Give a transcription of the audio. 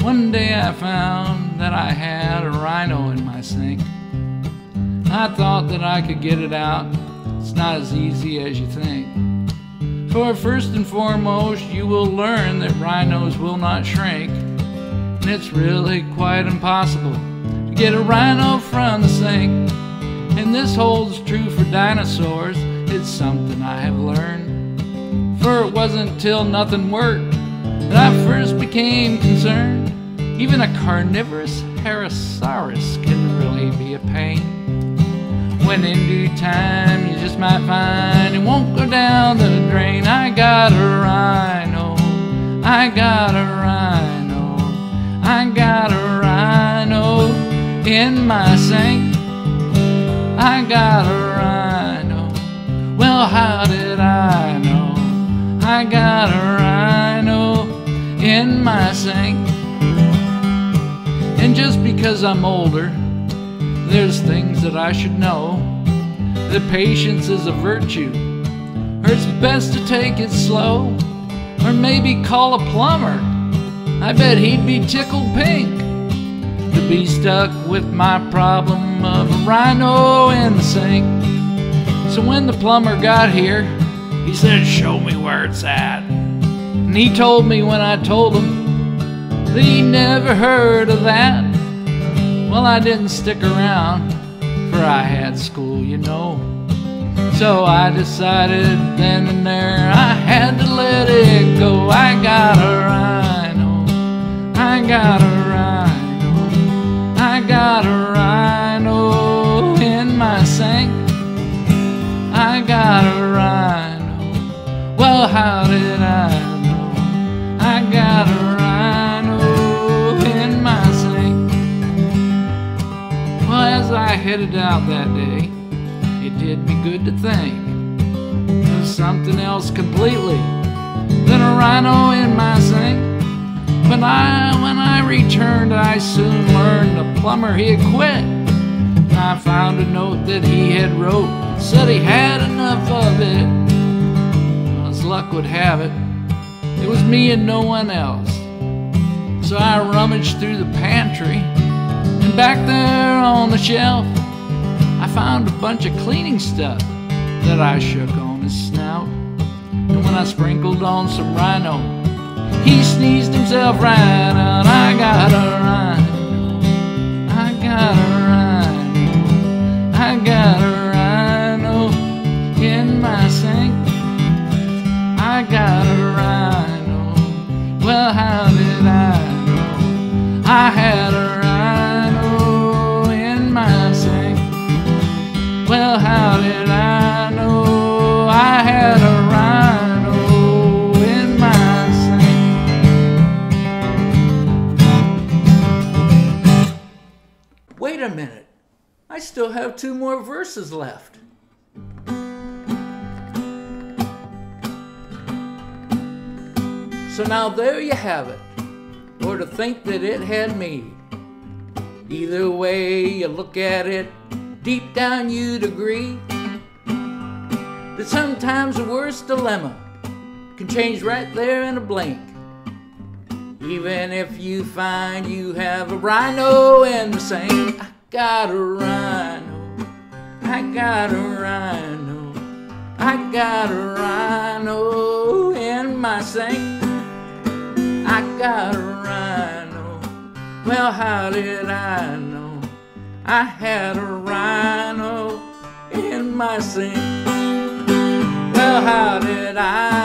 One day I found that I had a rhino in my sink. I thought that I could get it out. It's not as easy as you think. For first and foremost, you will learn that rhinos will not shrink. And it's really quite impossible to get a rhino from the sink. And this holds true for dinosaurs. It's something I have learned. For it wasn't till nothing worked that I first became concerned. Even a carnivorous Herosaurus can really be a pain. When in due time you just might find it won't go down the drain. I got a rhino, I got a rhino, I got a rhino in my sink. I got a rhino, well how did I know? I got a rhino in my sink. And just because I'm older, there's things that I should know. That patience is a virtue, or it's best to take it slow. Or maybe call a plumber, I bet he'd be tickled pink to be stuck with my problem of a rhino in the sink. So when the plumber got here, he said, show me where it's at. And he told me when I told him that he never heard of that. Well, I didn't stick around, for I had school, you know. So I decided then and there I had to let it go. I got a rhino, I got a rhino, I got a rhino in my sink. I got a rhino, well how did I know? I got a rhino in my sink. Well, as I headed out that day, it did me good to think of something else completely than a rhino in my sink. But when I returned, I soon learned the plumber he had quit. And I found a note that he had wrote, said he had enough of it. Well, as luck would have it, it was me and no one else. So I rummaged through the pantry, and back there on the shelf I found a bunch of cleaning stuff that I shook on his snout. And when I sprinkled on some rhino, he sneezed himself right out. I got a rhino, I got a rhino, I got a rhino in my sink. I got a rhino, well how did I know? I had a rhino in my sink. Well how did I know? I had a rhino in my sink. Wait a minute, I still have 2 more verses left. So now there you have it, or to think that it had me. Either way you look at it, deep down you'd agree that sometimes the worst dilemma can change right there in a blink. Even if you find you have a rhino in the sink. I got a rhino, I got a rhino, I got a rhino in my sink. I got a rhino, well how did I know? I had a rhino in my sink. Well how did I